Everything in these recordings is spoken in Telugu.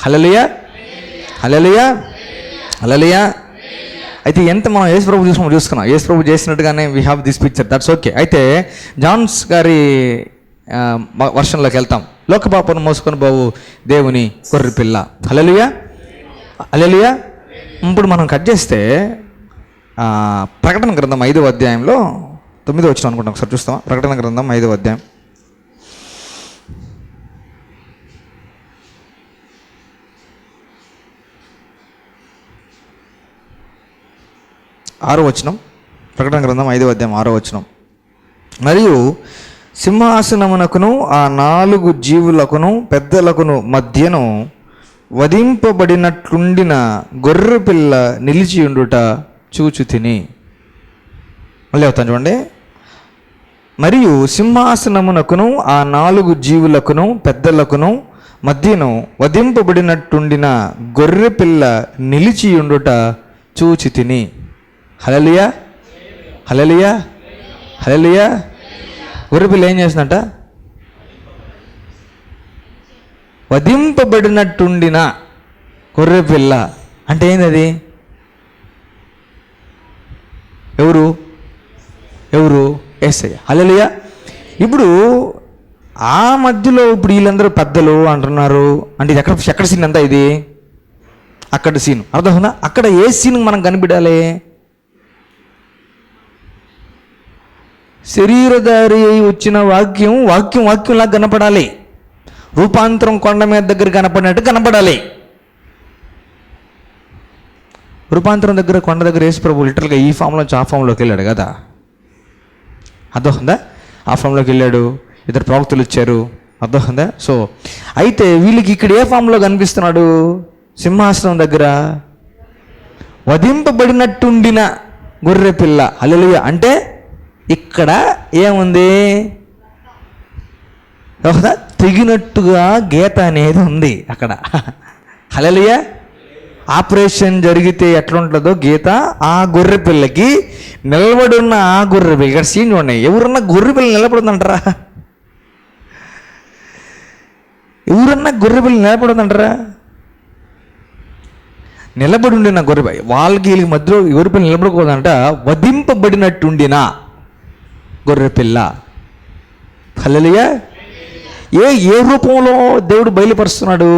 హల్లెలూయా, హల్లెలూయా, హల్లెలూయా. అయితే ఎంత మనం యేసు ప్రభు చూసుకున్నాం, యేసు ప్రభు చేసినట్టుగానే we have this picture, that's okay. అయితే జాన్స్ గారి వర్షంలోకి వెళ్తాం. లోకపాపను మోసుకొని బావు దేవుని గొర్రె పిల్ల. హల్లెలూయా, హల్లెలూయా. ఇప్పుడు మనం కట్ చేస్తే ప్రకటన గ్రంథం 5వ అధ్యాయంలో 9వ వచనం అనుకుంటాం, ఒకసారి చూస్తామా? ప్రకటన గ్రంథం 5వ అధ్యాయం 6వ వచనం. ప్రకటన గ్రంథం 5వ అధ్యాయం 6వ వచనం. మరియు సింహాసనమునకును ఆ 4 జీవులకును పెద్దలకును మధ్యను వధింపబడినట్లుండిన గొర్రె పిల్ల నిలిచి ఉండుట చూచుతిని. మళ్ళీ అవుతాను చూడండి. మరియు సింహాసనమునకును ఆ 4 జీవులకును పెద్దలకును మధ్యను వధింపబడినట్టుండిన గొర్రె పిల్ల నిలిచి ఉండుట చూచితిని. హల్లెలూయా, హల్లెలూయా, హల్లెలూయా. గొర్రె పిల్ల ఏం చేస్తుందంట? వధింపబడినట్టుండిన గొర్రె పిల్ల అంటే ఏంది? ఎవరు? యేసయ్య. హల్లెలూయా. ఇప్పుడు ఆ మధ్యలో ఇప్పుడు వీళ్ళందరూ పెద్దలు అంటున్నారు అంటే ఇది ఎక్కడ సీన్ అంతా? ఇది అక్కడ సీన్, అర్థమవుతుందా? అక్కడ ఏ సీన్ మనం కనిపెట్టాలి? శరీరధారి అయి వచ్చిన వాక్యంలా కనపడాలి. రూపాంతరం కొండ మీద దగ్గర కనపడినట్టు కనపడాలి. రూపాంతరం దగ్గర కొండ దగ్గర యేసు ప్రభు లిటరల్గా ఈ ఫామ్లోంచి ఆ ఫామ్లోకి వెళ్ళాడు కదా, అర్థమవుతుందా? ఆ ఫామ్లోకి వెళ్ళాడు, ఇద్దరు ప్రవక్తలు వచ్చారు, అర్థమవుతుందా? సో అయితే వీళ్ళకి ఇక్కడ ఏ ఫామ్లో కనిపిస్తున్నాడు? సింహాసనం దగ్గర వధింపబడినట్టుండిన గొర్రె పిల్ల. హల్లెలూయా. అంటే ఇక్కడ ఏముంది? తెగినట్టుగా గీత అనేది ఉంది అక్కడ. హల్లెలూయా. ఆపరేషన్ జరిగితే ఎట్లుంటుందో గీత ఆ గొర్రె పిల్లకి నిలబడి ఉన్న ఆ గొర్రె పిల్ల. ఇక్కడ సీన్ ఉన్నాయి. ఎవరన్నా గొర్రె పిల్ల నిలబడుతుందంటారా? ఎవరన్నా గొర్రె పిల్ల నిలబడుతుందంటారా? నిలబడి ఉండిన గొర్రె పిల్ల, వాళ్ళకి వీళ్ళకి మధ్యలో గొర్రె పిల్ల నిలబడకూడదంట. వధింపబడినట్టుండిన గొర్రె పిల్ల. హల్లెలూయా. ఏ రూపంలో దేవుడు బయలుపరుస్తున్నాడు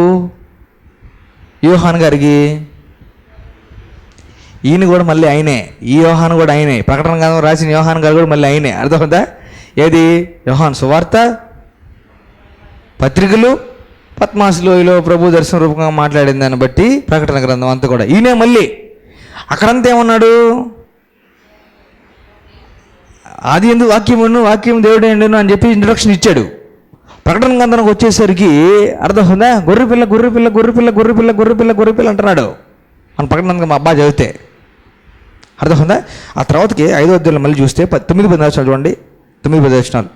యోహాను గారికి? ఈయన కూడా మళ్ళీ ఆయనే, ఈ యోహాను కూడా ఆయనే, ప్రకటన గ్రంథం రాసిన యోహాను గారు కూడా మళ్ళీ ఆయనే, అర్థమవుతుందా? ఏది? యోహాను సువార్త, పత్రికలు, పద్మాసులోయలో ప్రభు దర్శన రూపంగా మాట్లాడిన దాన్ని బట్టి ప్రకటన గ్రంథం అంతా కూడా ఈయనే. మళ్ళీ అక్కడంతా ఏమన్నాడు? ఆది యందు వాక్యమును, వాక్యం దేవుడే అండును అని చెప్పి ఇంట్రొడక్షన్ ఇచ్చాడు. ప్రకటన గ్రంథానికి వచ్చేసరికి అర్థమవుతుందా? గొర్రె పిల్ల గొర్రె పిల్ల గొర్రె పిల్ల గొర్రె పిల్ల గొర్రె పిల్ల గొర్రె పిల్ల అంటున్నాడు మన ప్రకటన గ్రంథం మా అబ్బా చదివితే, అర్థమవుతుందా? ఆ తర్వాతకి 5వ అధ్యాయంలో మళ్ళీ చూస్తే 9-10 వచనాలు చూడండి. 9-10 వచనాలు.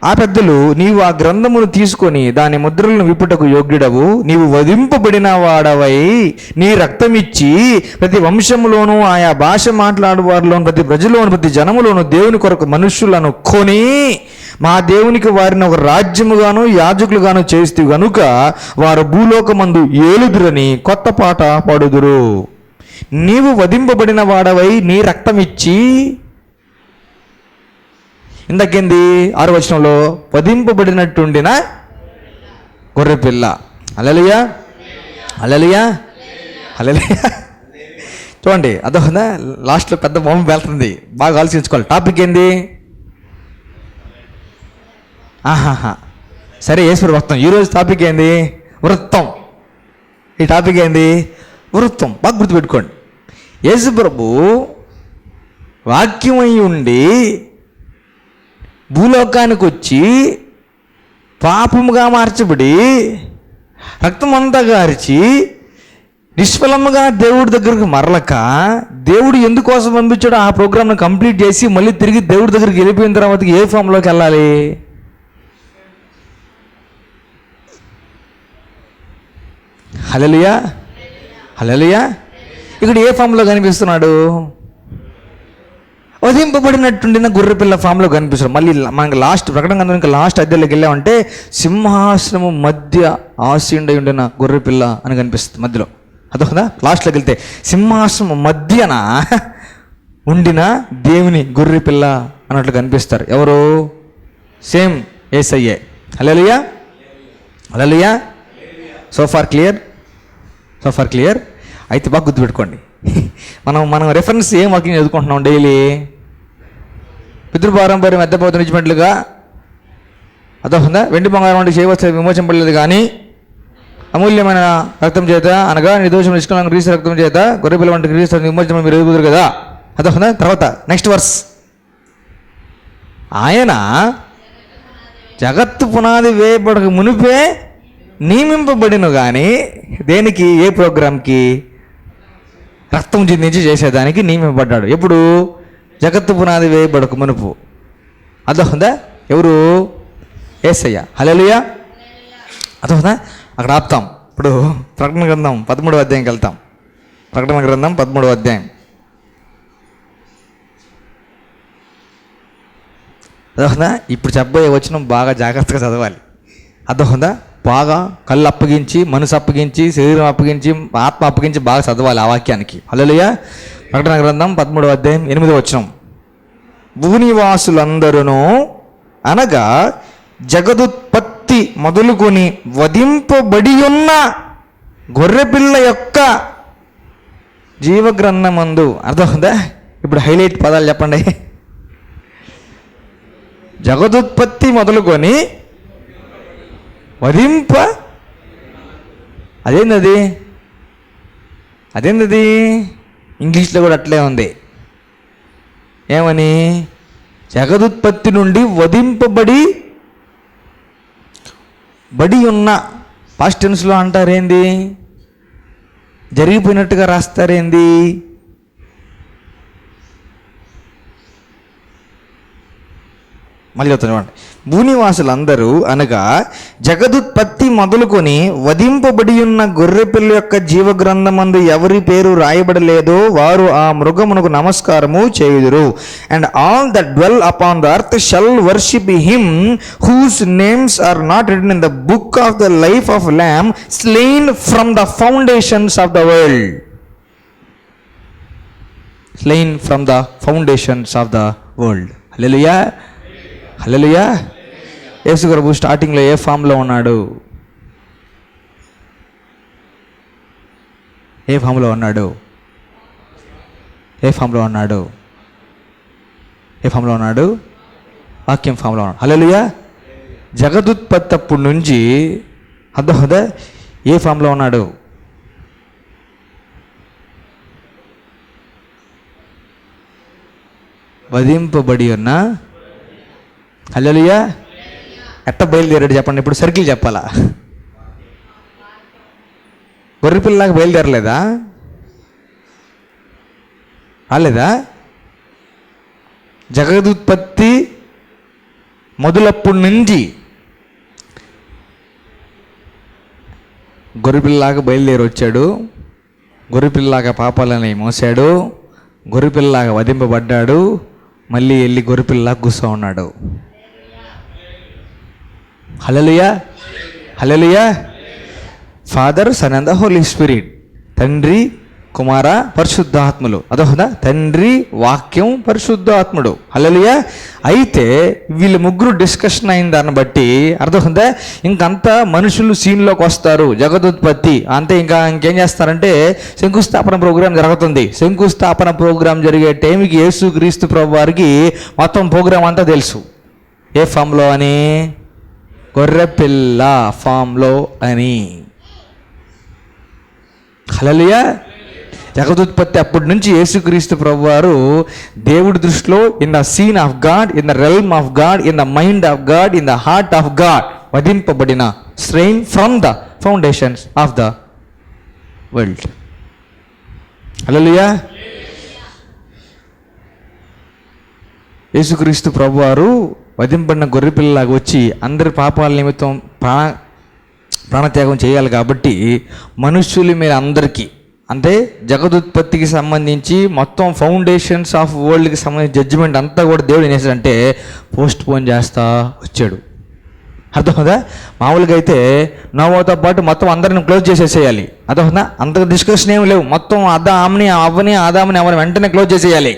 ఆ పెద్దలు, నీవు ఆ గ్రంథమును తీసుకొని దాని ముద్రలను విప్పుటకు యోగ్యుడవు, నీవు వధింపబడిన వాడవై నీ రక్తమిచ్చి ప్రతి వంశములోను ఆయా భాష మాట్లాడు వారిలోను ప్రతి ప్రజలోను ప్రతి జనములోను దేవుని కొరకు మనుష్యులను కొని మా దేవునికి వారిని ఒక రాజ్యముగాను యాజకులుగాను చేస్తూ గనుక వారు భూలోకమందు ఏలుదురని కొత్త పాట పాడుదురు. నీవు వధింపబడిన వాడవై నీ రక్తమిచ్చి, ఇందకేంది 6వ వచనంలో వధింపబడినట్టుండిన గొర్రె పిల్ల. హల్లెలూయా, హల్లెలూయా, హల్లెలూయా. చూడండి, అదొకదా లాస్ట్లో పెద్ద బొమ్మ వెళ్తుంది, బాగా ఆలోచించుకోవాలి. టాపిక్ ఏంది? సరే, యేసు వృత్తం. ఈరోజు టాపిక్ ఏంది? వృత్తం. ఈ టాపిక్ ఏంది? వృత్తం. బాగా గుర్తుపెట్టుకోండి. యేసు ప్రభు వాక్యమై ఉండి భూలోకానికి వచ్చి పాపముగా మార్చబడి రక్తమంతా గార్చి నిష్ఫలముగా దేవుడి దగ్గరకు మరలక దేవుడు ఎందుకోసం పంపించాడో ఆ ప్రోగ్రామ్ను కంప్లీట్ చేసి మళ్ళీ తిరిగి దేవుడి దగ్గరికి వెళ్ళిపోయిన తర్వాత ఏ ఫామ్లోకి వెళ్ళాలి? హల్లెలూయా, హల్లెలూయా. ఇక్కడ ఏ ఫామ్లో కనిపిస్తున్నాడు? వధింపబడినట్టుండిన గొర్రెపిల్ల ఫామ్లో కనిపిస్తారు. మళ్ళీ మనకి ప్రకటన గ్రంథం ఇంకా లాస్ట్ అధ్యాయంలోకి వెళ్ళామంటే సింహాసనము మధ్య ఆసీనుడై ఉండిన గొర్రెపిల్ల అని కనిపిస్తుంది మధ్యలో. అదొకదా లాస్ట్లోకి వెళ్తే సింహాసనం మధ్యన ఉండిన దేవుని గొర్రెపిల్ల అన్నట్లు కనిపిస్తారు. ఎవరు? సేమ్ యేసయ్యే. Hallelujah, hallelujah. So far clear. అయితే బాగా గుర్తుపెట్టుకోండి, మనం రెఫరెన్స్ ఏం వాక్యం చదువుకుంటున్నాం డైలీ? పితృపారంపర్యం ఎద్దపోతు నిచ్చినట్లుగా అదొకదా వెండి బంగారం వంటి చేయవలసి విమోచింపడలేదు కానీ అమూల్యమైన రక్తం చేత అనగా నిర్దోషం నిష్కలంగా క్రీస్తు రక్తం చేత గొర్రెపిల్ల వంటి క్రీస్తు విమోచన మీరు ఎదుగుతారు కదా. అదొకదా. తర్వాత నెక్స్ట్ వర్స్, ఆయన జగత్తు పునాది వేయబడక మునిపే నియమింపబడిను కానీ దేనికి? ఏ ప్రోగ్రాంకి? రక్తం చిందించి చేసేదానికి నియమింపబడ్డాడు. ఎప్పుడు? జగత్తు పునాది వేయబడక మునుపు. అదొకదా. ఎవరు? యేసయ్య. హల్లెలూయా. అదొకదా. అక్కడ ఆపుతాం. ఇప్పుడు ప్రకటన గ్రంథం 13వ అధ్యాయంకి వెళ్తాం. ప్రకటన గ్రంథం 13వ అధ్యాయం. అదొకదా. ఇప్పుడు చెప్పబోయే వచనం బాగా జాగ్రత్తగా చదవాలి. అదొకదా. బాగా కళ్ళు అప్పగించి, మనసు అప్పగించి, శరీరం అప్పగించి, ఆత్మ అప్పగించి బాగా చదవాలి ఆ వాక్యానికి. హల్లెలూయా. ప్రకటన గ్రంథం 13వ అధ్యాయం 8వ వచనం. భూనివాసులందరూ అనగా జగదుత్పత్తి మొదలుకొని వధింపబడి ఉన్న గొర్రెపిల్ల యొక్క జీవగ్రంథమందు. అర్థమవుతుందా? ఇప్పుడు హైలైట్ పదాలు చెప్పండి. జగదుత్పత్తి మొదలుకొని అదేంది? ఇంగ్లీష్లో కూడా అట్లే ఉంది. ఏమని? జగదుత్పత్తి నుండి వధింపబడి ఉన్న. పాస్ట్ టెన్స్లో అంటారేంది? జరిగిపోయినట్టుగా రాస్తారేంది? మళ్ళీ చెప్తాను. భూనివాసులందరూ అనగా జగదుత్పత్తి మొదలుకొని వధింపబడి ఉన్న గొర్రెపిల్ల యొక్క జీవగ్రంథమందు ఎవరి పేరు రాయబడలేదో వారు ఆ మృగమునకు నమస్కారము చేయుదురు. And all that dwell upon the earth shall worship him whose names are not written in the book of the life of lamb slain from the foundations of the world. Slain from the foundations of the world. Hallelujah, hallelujah. Yesu Prabhu స్టార్టింగ్లో ఏ ఫామ్లో ఉన్నాడు? ఏ ఫామ్లో ఉన్నాడు? వాక్యం ఫామ్లో ఉన్నాడు. హల్లెలూయా. జగదుత్పత్తి అప్పటి నుంచి అర్థమవుదా ఏ ఫామ్లో ఉన్నాడు? వధింపబడి ఉన్న. హల్లెలూయా. ఎట్ట బయలుదేరాడు చెప్పండి. ఇప్పుడు సర్కిల్ చెప్పాలా? గొర్రెపిల్లలాగా బయలుదేరలేదా? రాలేదా? జగదుత్పత్తి మొదలప్పటి నుంచి గొర్రెపిల్లలాగా బయలుదేరి వచ్చాడు. గొర్రెపిల్లలాగా పాపాలని మోసాడు. గొర్రెపిల్లలాగా వధింపబడ్డాడు. మళ్ళీ వెళ్ళి గొర్రెపిల్లలాగా కూర్చో ఉన్నాడు. Hallelujah, hallelujah. Father, son and the holy spirit. తండ్రి, కుమార, పరిశుద్ధాత్ములు. అదొకదా. తండ్రి, వాక్యం, పరిశుద్ధాత్ముడు. హల్లెలూయా. అయితే వీళ్ళు ముగ్గురు డిస్కషన్ అయిన దాన్ని బట్టి అర్థమవుతుందా ఇంకంతా మనుషులు సీన్లోకి వస్తారు. జగదుత్పత్తి అంతే. ఇంకేం చేస్తారంటే శంకుస్థాపన ప్రోగ్రాం జరుగుతుంది. శంకుస్థాపన ప్రోగ్రాం జరిగే టైంకి యేసుక్రీస్తు ప్రభు వారికి మొత్తం ప్రోగ్రాం అంతా తెలుసు. ఏ ఫామ్లో అని? గొర్రెపిల్ల ఫామ్లో అని. హల్లెలూయా. జగదుత్పత్తి అప్పటి నుంచి యేసుక్రీస్తు ప్రభువారు దేవుడి దృష్టిలో in the scene of God, in the realm of God, in the mind of God, in the heart of God వధింపబడిన strain from the foundations of the world. Hallelujah. Yesukristu ప్రభువారు వధింపబడిన గొర్రెపిల్లలాగా వచ్చి అందరి పాపాల నిమిత్తం ప్రాణత్యాగం చేయాలి. కాబట్టి మనుష్యుల మీద అందరికీ అంటే జగదుత్పత్తికి సంబంధించి మొత్తం ఫౌండేషన్స్ ఆఫ్ వరల్డ్కి సంబంధించి జడ్జిమెంట్ అంతా కూడా దేవుడు ఏం చేశాడంటే పోస్ట్ పోన్ చేస్తా వచ్చాడు. అర్థమవుదా? మామూలుగా అయితే నోవాతో పాటు మొత్తం అందరిని క్లోజ్ చేసేసేయాలి. అర్థమవుదా? అంత డిస్కషన్ ఏమి లేవు. మొత్తం ఆదాముని అవ్వని వెంటనే క్లోజ్ చేసేయాలి.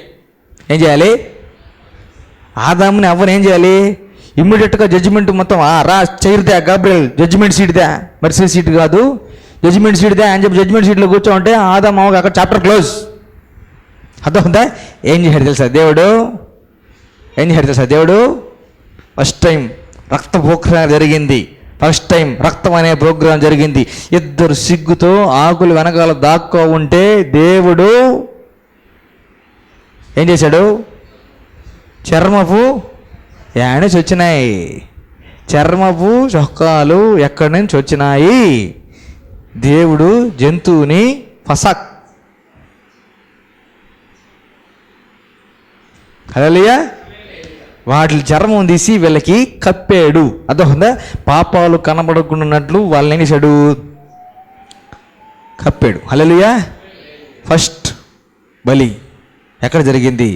ఏం చేయాలి? ఆదాముని అవ్వని ఏం చేయాలి? ఇమ్మీడియట్గా జడ్జిమెంట్ మొత్తం రా చైర్దా గాబ్రియల్ జడ్జిమెంట్ సీట్దా, మర్సీ సీట్ కాదు జడ్జిమెంట్ సీట్దా అని చెప్పి జడ్జిమెంట్ సీట్లో కూర్చోంటే ఆదాము అక్కడ చాప్టర్ క్లోజ్. అర్థమవుదా? ఏం చేశాడు తెలుసా దేవుడు? ఫస్ట్ టైం రక్త ప్రోగ్రాం జరిగింది. ఫస్ట్ టైం రక్తం అనే ప్రోగ్రాం జరిగింది. ఇద్దరు సిగ్గుతో ఆకులు వెనకాల దాక్కో ఉంటే దేవుడు ఏం చేశాడు? చర్మపు యానిస్ వచ్చినాయి. చర్మపు చొక్కాలు ఎక్కడి నుంచి వచ్చినాయి? దేవుడు జంతువుని ఫసక్ హల్లెలూయా వాటి చర్మం తీసి వీళ్ళకి కప్పాడు. అర్థమవుతుందా? పాపాలు కనబడకున్నట్లు వాళ్ళని ఏం చేశాడు? కప్పాడు. హల్లెలూయా. ఫస్ట్ బలి ఎక్కడ జరిగింది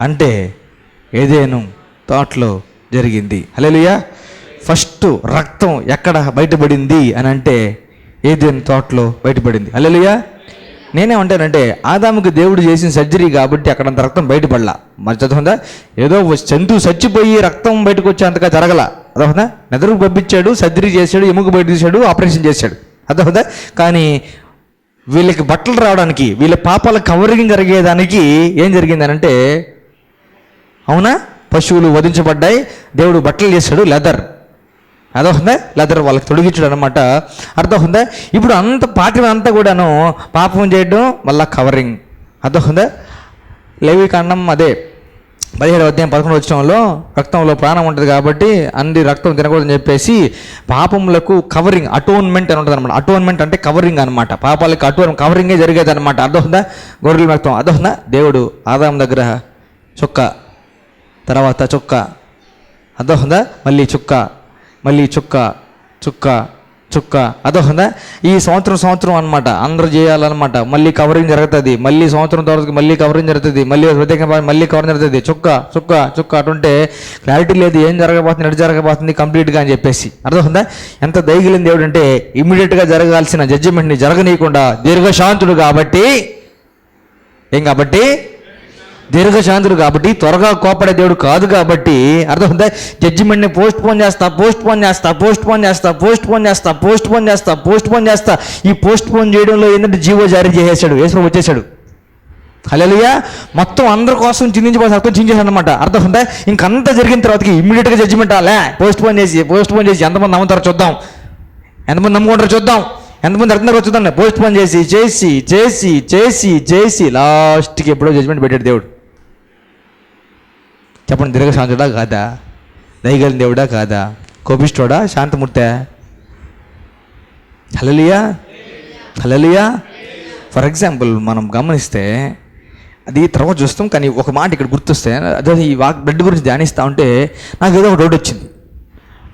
అంటే ఏదెను తోటలో జరిగింది. హల్లెలూయా. ఫస్ట్ రక్తం ఎక్కడ బయటపడింది అని అంటే ఏదెను తోటలో బయటపడింది. హల్లెలూయా. నేనేమంటానంటే ఆదాముకి దేవుడు చేసిన సర్జరీ కాబట్టి అక్కడంత రక్తం బయటపడలా. మరి చదువుందా? ఏదో జంతువు చచ్చిపోయి రక్తం బయటకు వచ్చేంతగా జరగల. అర్థమవుతుందా? నెదరుకు పంపించాడు, సర్జరీ చేశాడు, ఎముక బయట తీశాడు, ఆపరేషన్ చేశాడు. అర్థమవుతుందా? కానీ వీళ్ళకి బట్టలు రావడానికి, వీళ్ళ పాపాల కవరింగ్ జరిగేదానికి ఏం జరిగిందనంటే, అవునా, పశువులు వధించబడ్డాయి, దేవుడు బట్టలు చేశాడు లెదర్. అర్థమవుతుందా? లెదర్ వాళ్ళకి తొడిగించడం అనమాట. అర్థమవుతుందా? ఇప్పుడు అంత పాఠం అంతా కూడాను పాపం చేయడం మళ్ళా కవరింగ్. అర్థమవుతుందా? లేవికాండం అదే 17వ అధ్యాయం 11వ వచనంలో రక్తంలో ప్రాణం ఉంటుంది కాబట్టి అన్ని రక్తం తినకూడదని చెప్పేసి పాపములకు కవరింగ్ అటోన్మెంట్ అని ఉంటుంది అనమాట. అటోన్మెంట్ అంటే కవరింగ్ అనమాట. పాపాలకి కవరింగే జరిగేది అనమాట. అర్థమవుతుందా? గొర్రెల రక్తం. అర్థమవుతుందా? దేవుడు ఆదాము దగ్గర చుక్క, తర్వాత చుక్క, అర్థమవుతుందా? మళ్ళీ చుక్క, మళ్ళీ చుక్క చుక్క చుక్క. అర్థమవుతుందా? ఈ సంవత్సరం అనమాట అందరూ చేయాలన్నమాట. మళ్ళీ కవరింగ్ జరుగుతుంది, మళ్ళీ సంవత్సరం తర్వాత మళ్ళీ కవరింగ్ జరుగుతుంది, మళ్ళీ ప్రత్యేకంగా మళ్ళీ కవరింగ్ జరుగుతుంది. చుక్క చుక్క చుక్క అటుంటే క్లారిటీ లేదు, ఏం జరగబోతుంది, ఎటు జరగబోతుంది కంప్లీట్గా అని చెప్పేసి. అర్థమవుతుందా? ఎంత దయగలిగిన దేవుడు అంటే ఇమ్మీడియట్గా జరగాల్సిన జడ్జిమెంట్ని జరగనీయకుండా దీర్ఘశాంతుడు కాబట్టి, ఏం కాబట్టి దీర్ఘశాంతుడు కాబట్టి, త్వరగా కోపడే దేవుడు కాదు కాబట్టి, అర్థమవుతుందా? జడ్జిమెంట్ని పోస్ట్ పోన్ చేస్తా. ఈ పోస్ట్ పోన్ చేయడంలో ఏంటంటే జీవో జారీ చేసేసాడు, యేసు వచ్చేసాడు. హల్లెలూయా. మొత్తం అందరి కోసం చిందించబోసి అర్థం చించేసాడు అనమాట. అర్థమవుతుందా? ఇంకంతా జరిగిన తర్వాతకి ఇమ్మీడియట్గా జడ్జిమెంట్ పోస్ట్ పోన్ చేసి ఎంతమంది నమ్ముతారో చూద్దాం, ఎంతమంది నమ్ముకుంటారో చూద్దాం, ఎంతమంది అర్థం చూద్దాం. పోస్ట్ పోన్ చేసి లాస్ట్కి ఎప్పుడో జడ్జిమెంట్ పెట్టాడు దేవుడు. చెప్పండి, దీర్ఘశాంతుడా కాదా? దయగలిగిన దేవుడా కాదా? కోపిష్టోడా? శాంతమూర్తే? హల్లెలూయా. ఫర్ ఎగ్జాంపుల్ మనం గమనిస్తే అది తర్వాత చూస్తాం, కానీ ఒక మాట ఇక్కడ గుర్తొస్తే, అదే ఈ బ్లడ్ గురించి ధ్యానిస్తూ ఉంటే నాకు ఏదో ఒక డౌట్ వచ్చింది.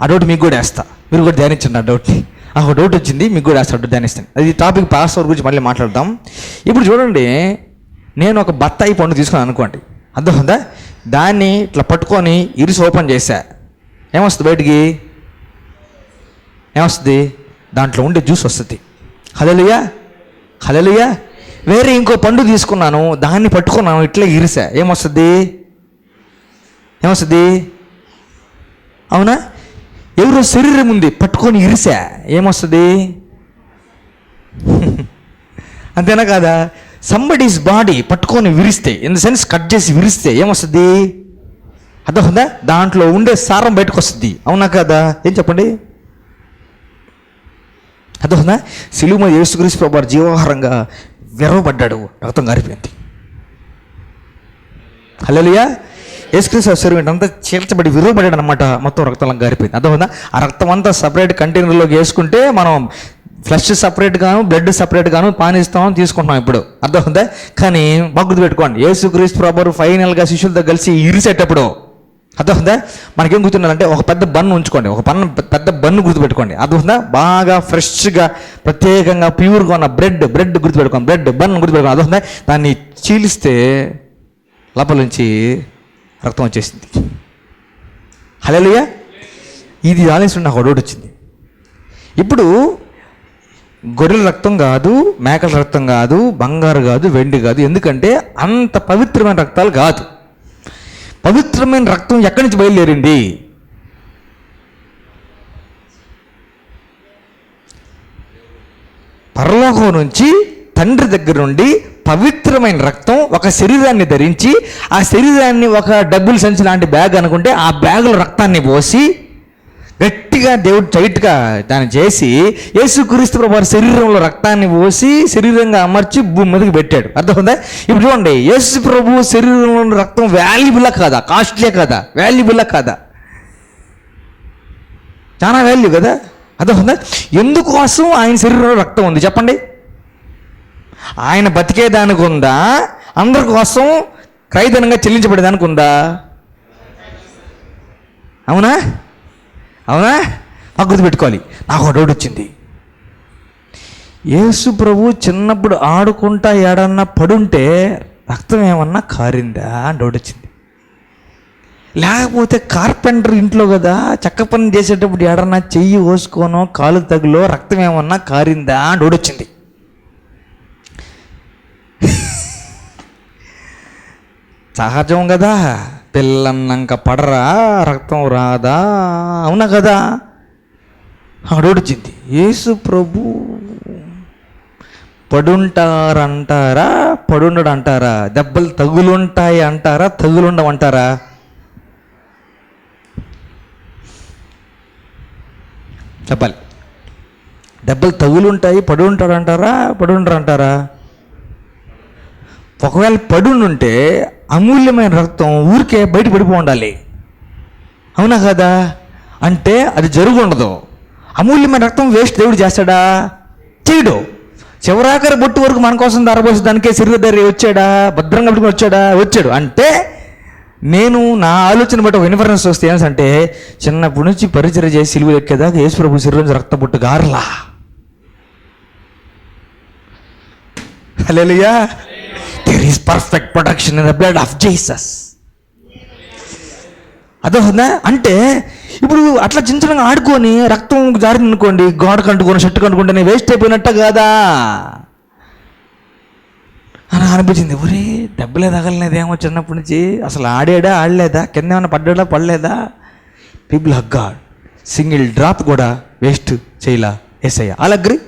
ఆ డౌట్ మీకు కూడా వేస్తా, మీరు కూడా ధ్యానించండి. ఆ డౌట్ని ఒక డౌట్ వచ్చింది, మీకు కూడా వేస్తా, ధ్యానిస్తాను. అది టాపిక్ పాస్వర్డ్ గురించి మళ్ళీ మాట్లాడదాం. ఇప్పుడు చూడండి, నేను ఒక బత్తాయి పండు తీసుకున్నాను అనుకోండి. అర్థమవుతుందా? దాన్ని ఇట్లా పట్టుకొని ఇరిసి ఓపెన్ చేశా, ఏమొస్తుంది బయటికి? ఏమొస్తుంది? దాంట్లో ఉండే జ్యూస్ వస్తుంది. హల్లెలూయా. వేరే ఇంకో పండు తీసుకున్నాను, దాన్ని పట్టుకున్నాను, ఇట్లా ఇరిసా, ఏమొస్తుంది? అవునా? ఎవరో శరీరం ఉంది, పట్టుకొని ఇరిసా, ఏమొస్తుంది? అంతేనా కాదా? సంబడీస్ బాడీ పట్టుకొని విరిస్తే, ఇన్ ద సెన్స్ కట్ చేసి విరిస్తే ఏమొస్తుంది? అర్థమవుతుందా? దాంట్లో ఉండే సారం బయటకు వస్తుంది. అవునా కదా? ఏం చెప్పండి? అర్థమవుతుందా? సిలువ మీద యేసుక్రీస్తు ప్రభువు జీవాహారంగా విరవబడ్డాడు, రక్తం గారిపోయింది. హల్లెలూయా. యేసుక్రీస్తు శరీరం అంతా చీల్చబడి విరవబడ్డాడు అనమాట, మొత్తం రక్తం గారిపోయింది. అర్థమవుతుందా? ఆ రక్తం అంతా సపరేట్ కంటైనర్లోకి వేసుకుంటే మనం ఫ్లష్ సపరేట్ గాను, బ్లడ్ సపరేట్ గాను పానిస్తామని తీసుకుంటున్నాం ఇప్పుడు. అర్థమవుతుందా? కానీ బాగా గుర్తుపెట్టుకోండి, యేసుక్రీస్తు ప్రభువు ఫైనల్గా శిష్యులతో కలిసి ఇరిసేటప్పుడు అర్థమవుతుందా? మనకేం గుర్తుండాలంటే ఒక పెద్ద బన్ను ఉంచుకోండి, ఒక పెద్ద బన్ను గుర్తుపెట్టుకోండి. అర్థమవుతుందా? బాగా ఫ్రెష్గా ప్రత్యేకంగా ప్యూర్గా ఉన్న బ్రెడ్ గుర్తుపెట్టుకోండి, బ్రెడ్ బన్ను గుర్తుపెట్టుకోండి. అర్థమవుతుందా? దాన్ని చీలిస్తే లోపల నుంచి రక్తం వచ్చేసింది. హల్లెలూయా. ఇది ఆలోచన నాకు ఒకటి వచ్చింది. ఇప్పుడు గొర్రెల రక్తం కాదు, మేకల రక్తం కాదు, బంగారు కాదు, వెండి కాదు, ఎందుకంటే అంత పవిత్రమైన రక్తాలు కాదు. పవిత్రమైన రక్తం ఎక్కడి నుంచి బయలుదేరింది? పరలోకం నుంచి, తండ్రి దగ్గర నుండి పవిత్రమైన రక్తం ఒక శరీరాన్ని ధరించి, ఆ శరీరాన్ని ఒక డబ్బుల సంచి లాంటి బ్యాగ్ అనుకుంటే ఆ బ్యాగులో రక్తాన్ని పోసి గట్టిగా దేవుడు టైట్గా దాన్ని చేసి యేసుక్రీస్తు ప్రభువు శరీరంలో రక్తాన్ని పోసి శరీరంగా అమర్చి భూమి మీదకి పెట్టాడు. అర్థమైందా? ఇప్పుడు చూడండి, యేసు ప్రభు శరీరంలో రక్తం వాల్యుబుల్లా కాదా? కాస్ట్లీ కాదా? వాల్యుబుల్లా కాదా? చాలా వాల్యూ కదా. అర్థమైందా? ఎందుకోసం ఆయన శరీరంలో రక్తం ఉంది చెప్పండి? ఆయన బతికేదానికి ఉందా? అందరి కోసం క్రయధనంగా చెల్లించబడేదానికి ఉందా? అవునా? మాకు గుర్తుపెట్టుకోవాలి. నాకు ఒక డౌట్ వచ్చింది. యేసు ప్రభు చిన్నప్పుడు ఆడుకుంటా ఏడన్నా పడుంటే రక్తం ఏమన్నా కారిందా అని డౌట్ వచ్చింది. లేకపోతే కార్పెంటర్ ఇంట్లో కదా చెక్క పని చేసేటప్పుడు ఏడన్నా చెయ్యి కోసుకోనో కాలు తగులో రక్తం ఏమన్నా కారిందా అని డౌట్ వచ్చింది. సహజం కదా, పిల్లన్నాక పడరా రక్తం రాదా? అవునా కదా? అడొడిచింది. యేసు ప్రభు పడుంటారంటారా, పడుండడు అంటారా? దెబ్బలు తగులుంటాయి అంటారా, తగులుండమంటారా? చెప్పాలి. దెబ్బలు తగులుంటాయి, పడుంటాడు అంటారా, పడుండరు అంటారా? ఒకవేళ పడుండుంటే అమూల్యమైన రక్తం ఊరికే బయట పడిపో ఉండాలి. అవునా కదా? అంటే అది జరుగుండదు. అమూల్యమైన రక్తం వేస్ట్ దేవుడు చేస్తాడా? చేయడు. చివరాఖరి బొట్టు వరకు మన కోసం దారపోసేదానికే శరీరధారి వచ్చాడా? భద్రంగా పెట్టుకుని వచ్చాడు. అంటే నేను నా ఆలోచన బట్టి ఒక ఇన్ఫరెన్స్ వస్తే ఏంటంటే, చిన్నప్పటి నుంచి పరిచయం చేసి సిలువ ఎక్కేదాకా యేసు ప్రభు శరీరం రక్త బొట్టు గారలా. హల్లెలూయా. There is perfect protection in the blood of Jesus. అదవుతుందా? అంటే ఇప్పుడు అట్లా చిన్న చిన్నగా ఆడుకొని రక్తం జారింది అనుకోండి, గోడ కంటుకొని షర్టు కంటుకుంటేనే వేస్ట్ అయిపోయినట్ట కాదా అని అనిపించింది. ఒరే దెబ్బలే తగలలేదేమో చిన్నప్పటి నుంచి. అసలు ఆడలేదా, కింద ఏమైనా పడలేదా? People hug God. Single drop కూడా వేస్ట్ చేయలా Yesayya. All agree?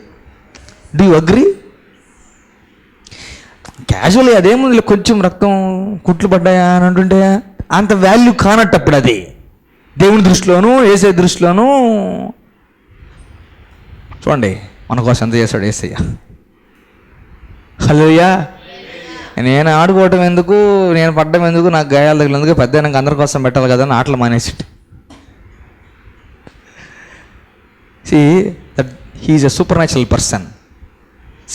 Do you agree? Casual అదేముంది, కొంచెం రక్తం కుట్లు పడ్డాయా అని అంటుంటే అంత వాల్యూ కానట్టప్పుడు అది దేవుని దృష్టిలోనూ యేసయ్య దృష్టిలోనూ. చూడండి మన కోసం ఎంత చేశాడు యేసయ్య. హల్లెలూయా. నేను ఆడుకోవటం ఎందుకు, నేను పడ్డం ఎందుకు, నాకు గాయాలు తగిలేందుకు, పెద్ద అందరి కోసం పెట్టాలి కదా అని ఆటలు మానేసి. See that he is a supernatural person.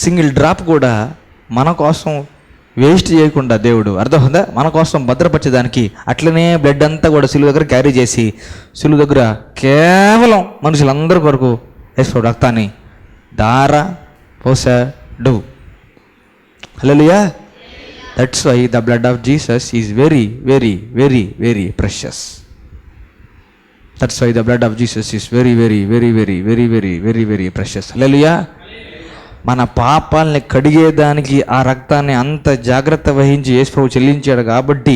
Single drop కూడా మన కోసం వేస్ట్ చేయకుండా దేవుడు, అర్థమవుతుందా, మన కోసం భద్రపరిచేదానికి అట్లనే బ్లడ్ అంతా కూడా సిలువ దగ్గర క్యారీ చేసి సిలువ దగ్గర కేవలం మనుషులందరి కొరకు యేసు రక్తాన్ని పోసాడు. Hallelujah. That's why the blood of Jesus is very very very very precious. That's why the blood of Jesus is very very very very very very very very precious. Hallelujah. మన పాపాలని కడిగేదానికి ఆ రక్తాన్ని అంత జాగ్రత్త వహించి యేసు ప్రభు చెల్లించాడు కాబట్టి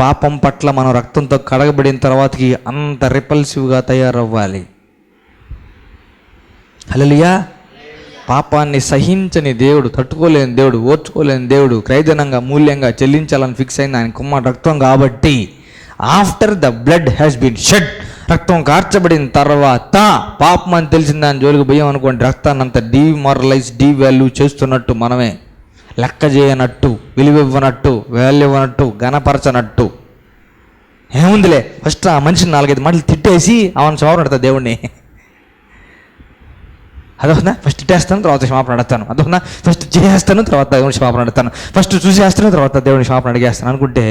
పాపం పట్ల మనం రక్తంతో కడగబడిన తర్వాతకి అంత రిపల్సివ్గా తయారవ్వాలి. హల్లెలూయా. పాపాన్ని సహించని దేవుడు, తట్టుకోలేని దేవుడు, ఓర్చుకోలేని దేవుడు క్రయధనంగా మూల్యంగా చెల్లించాలని ఫిక్స్ అయింది ఆయన కుమార్ రక్తం కాబట్టి after the blood has been shed, రక్తం కార్చబడిన తర్వాత పాపం అని తెలిసిన దాని జోలికి భయం అనుకోండి, రక్తాన్ని అంత డీమారలైజ్ డీవాల్యూ చేస్తున్నట్టు, మనమే లెక్క చేయనట్టు, విలువివ్వనట్టు, వాల్యూ ఇవ్వనట్టు, ఘనపరచనట్టు. ఏముందిలే ఫస్ట్ ఆ మనిషిని 4-5 మాటలు తిట్టేసి అవన్నీ చోరడతా దేవుణ్ణి. అదొకనా ఫస్ట్ ఇట్టేస్తాను తర్వాత క్షమాపణ అడుగుతాను, అదొకనా ఫస్ట్ చేసేస్తాను తర్వాత దేవుని క్షమాపణ అడుగుతాను, ఫస్ట్ చూసేస్తాను తర్వాత దేవుని క్షమాపణ అడిగేస్తాను అనుకుంటే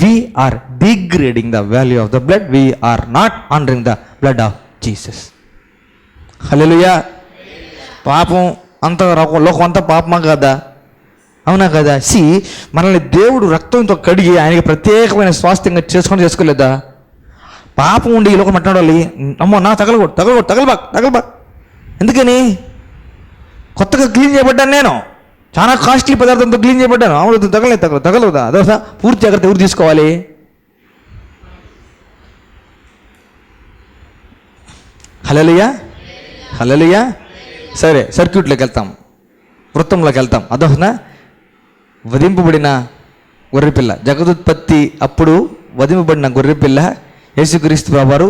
we're degrading the value of the blood, we're not honouring the blood of Jesus. Hallelujah. పాపం అంత లోకం అంతా పాపమా కదా? అవునా కదా? మనల్ని దేవుడు రక్తంతో కడిగి ఆయనకి ప్రత్యేకమైన స్వాస్థ్యంగా చేసుకోలేదా? పాపం ఉండి ఈ లోకం మాట్లాడాలి, అమ్మో నా తగలబాక్. ఎందుకని? కొత్తగా క్లీన్ చేయబడ్డాను నేను, చాలా కాస్ట్లీ పదార్థంతో క్లీన్ చేయబడ్డాను. అవును, తగలదా? అదో పూర్తి జాగ్రత్త ఎవరు తీసుకోవాలి? హల్లెలూయా. సరే, సర్క్యూట్లోకి వెళ్తాం, వృత్తంలోకి వెళ్తాం. అదోనా వధింపబడిన గొర్రెపిల్ల, జగదుత్పత్తి అప్పుడు వధింపబడిన గొర్రెపిల్ల యేసుక్రీస్తు ప్రభువారు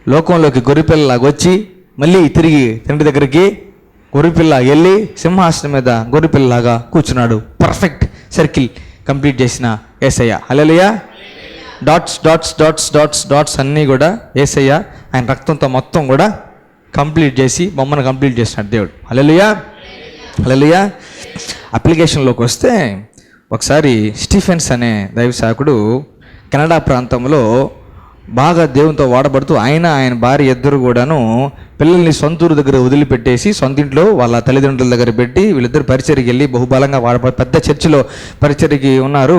లోకంలోకి గొర్రెపిల్లలాగా వచ్చి మళ్ళీ తిరిగి తండ్రి దగ్గరికి గొర్రెపిల్ల వెళ్ళి సింహాసనం మీద గొర్రెపిల్లలాగా కూర్చున్నాడు. పర్ఫెక్ట్ సర్కిల్ కంప్లీట్ చేసిన Yesayya. Hallelujah. Dots dots dots dots dots అన్నీ కూడా యేసయ్య ఆయన రక్తంతో మొత్తం కూడా కంప్లీట్ చేసి బొమ్మను కంప్లీట్ చేసినాడు దేవుడు. హల్లెలూయా. అప్లికేషన్లోకి వస్తే ఒకసారి స్టీఫెన్స్ అనే దైవ సేవకుడు కెనడా ప్రాంతంలో బాగా దేవునితో వాడబడుతూ ఆయన భార్య ఇద్దరు కూడాను పిల్లల్ని సొంతూరు దగ్గర వదిలిపెట్టేసి సొంత ఇంట్లో వాళ్ళ తల్లిదండ్రుల దగ్గర పెట్టి వీళ్ళిద్దరు పరిచర్కి వెళ్ళి బహుబలంగా వాడబడి పెద్ద చర్చిలో పరిచర్కి ఉన్నారు.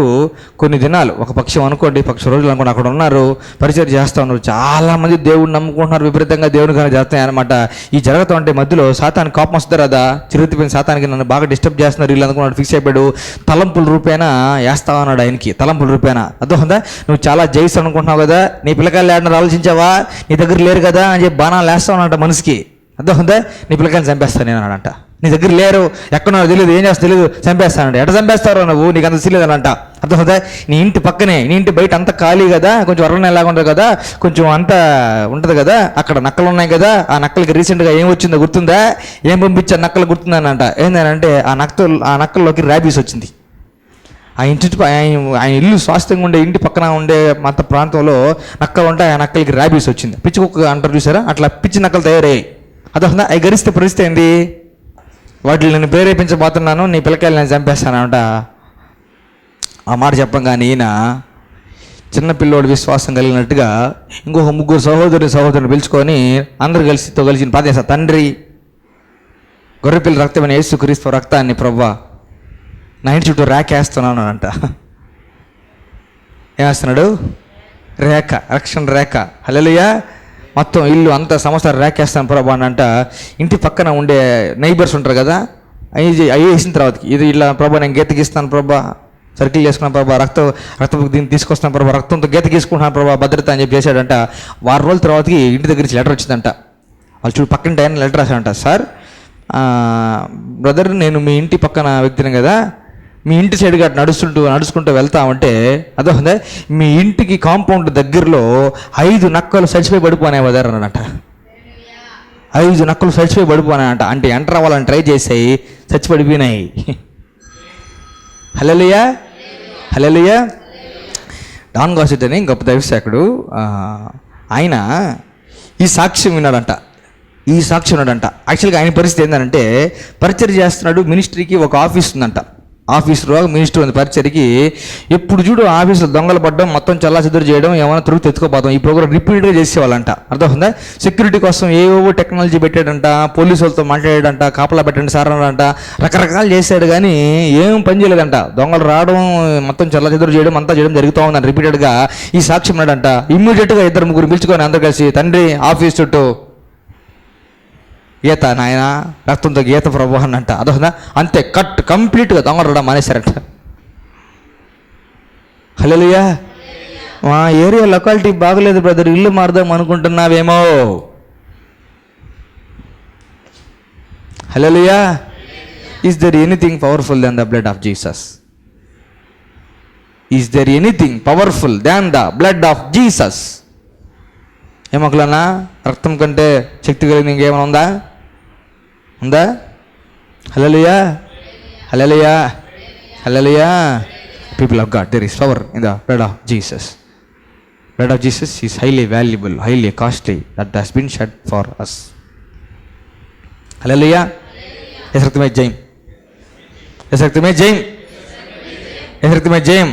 కొన్ని దినాలు, ఒక పక్షం అనుకోండి, పక్ష రోజులు అనుకోండి, అక్కడ ఉన్నారు, పరిచర్య చేస్తూ ఉన్నారు. చాలామంది దేవుడిని నమ్ముకుంటున్నారు, విపరీతంగా దేవుని కానీ చేస్తాయి అనమాట. ఈ జరుగుతూ ఉంటే మధ్యలో సాతానికి కోపం వస్తారు కదా, చిరుతిపోయిన సాతానికి నన్ను బాగా డిస్టర్బ్ చేస్తున్నారు వీళ్ళు అనుకున్నాడు. ఫిక్స్ అయిపోయాడు, తలంపుల రూపేనా వేస్తా ఉన్నాడు ఆయనకి, తలంపుల రూపేనా. అర్థమైందా? నువ్వు చాలా జైస్ అనుకుంటున్నావు కదా, నీ పిల్లకాయలు ఏడన్నారు ఆలోచించావా, నీ దగ్గర లేరు కదా అని చెప్పి బాణాలు వేస్తా ఉన్నాడు మనిషికి. అర్థమైందా? నీ పిల్లకాయలు చంపేస్తాను నేను అనంట. నీ దగ్గర లేరు, ఎక్కడున్నారో తెలియదు, ఏం చేస్తా తెలియదు, చంపేస్తానంట. ఎట చంపేస్తారో నువ్వు, నీకు అంత తెలియదు అని అంట. అర్థమైందా? నీ ఇంటి పక్కనే, నీ ఇంటి బయట అంత ఖాళీ కదా, కొంచెం అరణ్యం ఎలాగా ఉంటుంది కదా, కొంచెం అంతా ఉంటుంది కదా, అక్కడ నక్కలు ఉన్నాయి కదా, ఆ నక్కలకి రీసెంట్గా ఏం వచ్చిందో గుర్తుందా, ఏం పంపించా నక్కలు గుర్తుందనంట. ఏంటంటే ఆ నక్కల్లోకి ర్యాబీస్ వచ్చింది. ఆయన ఇల్లు స్వాస్థ్యంగా ఉండే ఇంటి పక్కన ఉండే మత ప్రాంతంలో నక్కలు ఉంటే ఆ నక్కలకి ర్యాబీస్ వచ్చింది. పిచ్చి కుక్క అంటారు చూసారా, అట్లా పిచ్చి నక్కలు తయారయ్యాయి. అదొక అవి గరిస్తే పరిస్థితి ఏంది, వాటిని నేను ప్రేరేపించబోతున్నాను, నీ పిల్లకాయలు నేను చంపేస్తానంట. ఆ మాట చెప్పంగానే ఈయన చిన్నపిల్లోడు విశ్వాసం కలిగినట్టుగా ఇంకొక ముగ్గురు సహోదరుని పిలుచుకొని అందరూ కలిసి ప్రార్థిస్తారు, తండ్రి గొర్రెపిల్ల రక్తమైన యేసుక్రీస్తు రక్తాన్ని ప్రభువా నా ఇంటి చుట్టూ రేఖేస్తున్నాను అంట. ఏమేస్తున్నాడు? రేఖ, రక్షణ రేఖ. హల్లెలూయా. మొత్తం ఇల్లు అంతా సంవత్సరం రేఖేస్తాను ప్రభా అని అంట. ఇంటి పక్కన ఉండే నైబర్స్ ఉంటారు కదా, అవి వేసిన తర్వాత ఇది ఇలా ప్రభా నేను గీత గీస్తాను ప్రభా, సర్కిల్ చేసుకున్నాను ప్రభా, రక్తం దీన్ని తీసుకొస్తున్నాను ప్రభా, రక్తంతో గీత గీసుకుంటున్నాను ప్రభా, భద్రత అని చెప్పి చేశాడంట. వారం రోజుల తర్వాతకి ఇంటి దగ్గర నుంచి లెటర్ వచ్చిందంట. వాళ్ళు చూడు పక్కన టైం లెటర్ రాశాడంట, సార్ బ్రదర్ నేను మీ ఇంటి పక్కన వ్యక్తిని కదా, మీ ఇంటి సైడ్గా నడుచుకుంటూ వెళ్తామంటే అదొందే మీ ఇంటికి కాంపౌండ్ దగ్గరలో 5 నక్కలు చచ్చిపోయి పడిపోయినాయి వదర్ అన్నట. 5 నక్కలు చచ్చిపోయి పడిపోయినాయంట. అంటే ఎంటర్ అవ్వాలని ట్రై చేసాయి, చచ్చిపడిపోయినాయి. హల్లెలూయా. డాన్ గాసిట్ అని గొప్ప దైవసేవకుడు, ఆయన ఈ సాక్ష్యం విన్నాడంట. యాక్చువల్గా ఆయన పరిస్థితి ఏంటంటే పరిచర్య చేస్తున్నాడు, మినిస్ట్రీకి ఒక ఆఫీస్ ఉందంట. ఆఫీసులో మినిస్టర్ ఉంది పరిచర్కి. ఎప్పుడు చూడు ఆఫీసులో దొంగలు పడడం, మొత్తం చల్లాచెదురు చేయడం, ఏమైనా తిరుగు తెచ్చుకోపోతాం. ఈ ప్రోగ్రామ్ రిపీటెడ్గా చేసేవాళ్ళంట. అర్థమవుతుందా? సెక్యూరిటీ కోసం ఏవో టెక్నాలజీ పెట్టాడంట, పోలీసు వాళ్ళతో మాట్లాడాడంట, కాపలా పెట్టండి సార్ అన్నాడంట, రకరకాలు చేశాడు కానీ ఏం పని చేయలేదంట. దొంగలు రావడం, మొత్తం చల్లాచెదురు చేయడం అంతా చేయడం జరుగుతూ ఉందంట రిపీటెడ్గా. ఈ సాక్ష్యం ఉన్నాడంట. ఇమ్మీడియట్గా 2-3 పిలుచుకొని అందరు కలిసి తండ్రి ఆఫీస్ చుట్టూ గీత నాయన రక్తంతో గీత ప్రభు అనంట. అదొక అంతే కంప్లీట్గా దొంగలు రావడం మానేశారంట. హల్లెలూయా. మా ఏరియా లొకాలిటీ బాగలేదు బ్రదర్, ఇల్లు మారుదాం అనుకుంటున్నావేమో. Hallelujah. Is there anything powerful than the blood of Jesus? Is there anything powerful than the blood of Jesus? ఏమొకలన్నా రక్తం కంటే శక్తి కలిగింది ఇంకేమైనా ఉందా? హల్లెలూయా. People of God, there is power in the blood of Jesus. Blood of Jesus is highly valuable, highly costly, that has been shed for us. హల్లెలూయా. యేసు రక్తమే జయం, యేసు రక్తమే జయం, యేసు రక్తమే జయం.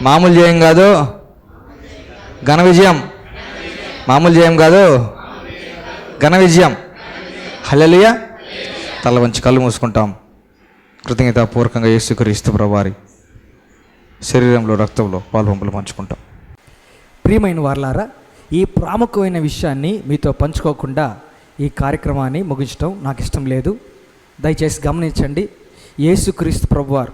మామూలు జయం కాదు, ఘన విజయం. మామూలు జయం కాదు, ఘన విజయం. హల్లెలూయా. తల వంచి కళ్ళు మూసుకుంటాం. కృతజ్ఞతాపూర్వకంగా యేసుక్రీస్తు ప్రభువారి శరీరంలో రక్తంలో పాలుపంపులు పంచుకుంటాం. ప్రియమైన వారలారా, ఈ ప్రాముఖ్యమైన విషయాన్ని మీతో పంచుకోకుండా ఈ కార్యక్రమాన్ని ముగించడం నాకు ఇష్టం లేదు. దయచేసి గమనించండి. యేసుక్రీస్తు ప్రభువారు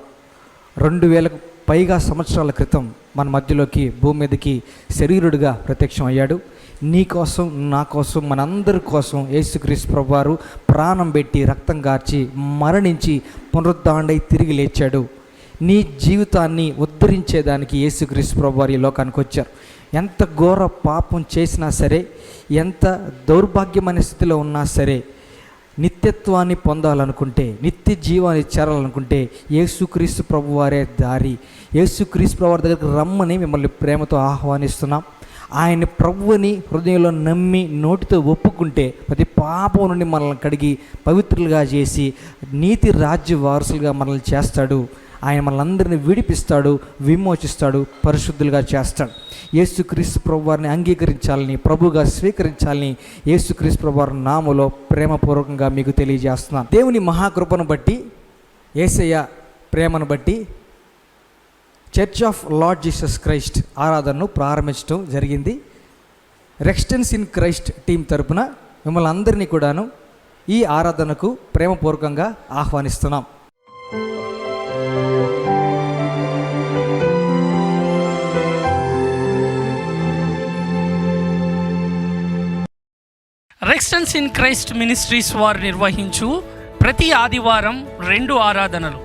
2000 పైగా సంవత్సరాల క్రితం మన మధ్యలోకి భూమి మీదకి శరీరుడిగా ప్రత్యక్షం అయ్యాడు. నీ కోసం, నా కోసం, మనందరి కోసం యేసుక్రీస్తు ప్రభువారు ప్రాణం పెట్టి, రక్తం గార్చి, మరణించి, పునరుద్ధానుడై తిరిగి లేచాడు. నీ జీవితాన్ని ఉద్ధరించేదానికి యేసుక్రీస్తు ప్రభువారు ఈ లోకానికి వచ్చారు. ఎంత ఘోర పాపం చేసినా సరే, ఎంత దౌర్భాగ్యమైన స్థితిలో ఉన్నా సరే, నిత్యత్వాన్ని పొందాలనుకుంటే, నిత్య జీవాన్ని చేరాలనుకుంటే యేసుక్రీస్తు ప్రభువారే దారి. యేసుక్రీస్తు ప్రభువారి దగ్గరికి రమ్మని మిమ్మల్ని ప్రేమతో ఆహ్వానిస్తున్నాం. ఆయన ప్రభువుని హృదయంలో నమ్మి నోటితో ఒప్పుకుంటే ప్రతి పాపం నుండి మనల్ని కడిగి పవిత్రులుగా చేసి నీతి రాజ్య వారసులుగా మనల్ని చేస్తాడు. ఆయన మనల్ని విడిపిస్తాడు, విమోచిస్తాడు, పరిశుద్ధులుగా చేస్తాడు. యేసుక్రీస్తు ప్రభువారిని అంగీకరించాలని, ప్రభువుగా స్వీకరించాలని యేసుక్రీస్తు ప్రభువారి నామములో ప్రేమపూర్వకంగా మీకు తెలియజేస్తున్నాను. దేవుని మహాకృపను బట్టి, యేసయ్య ప్రేమను బట్టి church of Lord Jesus Christ ఆరాధనను ప్రారంభించడం జరిగింది. రెక్స్టెన్స్ ఇన్ క్రైస్ట్ టీం తరపున మిమ్మల్ని అందరినీ కూడాను ఈ ఆరాధనకు ప్రేమపూర్వకంగా ఆహ్వానిస్తున్నాం. రెక్స్టెన్స్ ఇన్ క్రైస్ట్ మినిస్ట్రీస్ వారు నిర్వహించు ప్రతి ఆదివారం 2 ఆరాధనలు.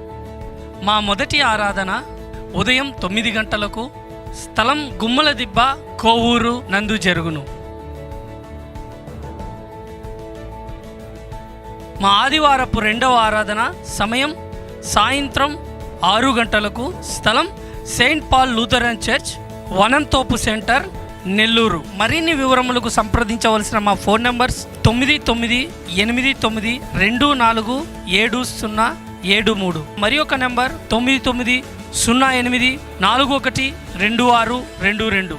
మా మొదటి ఆరాధన ఉదయం 9 గంటలకు, స్థలం గుమ్మలదిబ్బ, కోవూరు నందు జరుగును. మా ఆదివారపు 2వ ఆరాధన సమయం సాయంత్రం 6 గంటలకు, స్థలం Saint Paul Lutheran church, వనంతోపు centre, Nellore. మరిన్ని వివరములకు సంప్రదించవలసిన మా ఫోన్ నంబర్స్ 9989247073, మరి ఒక నంబర్ 9908412622.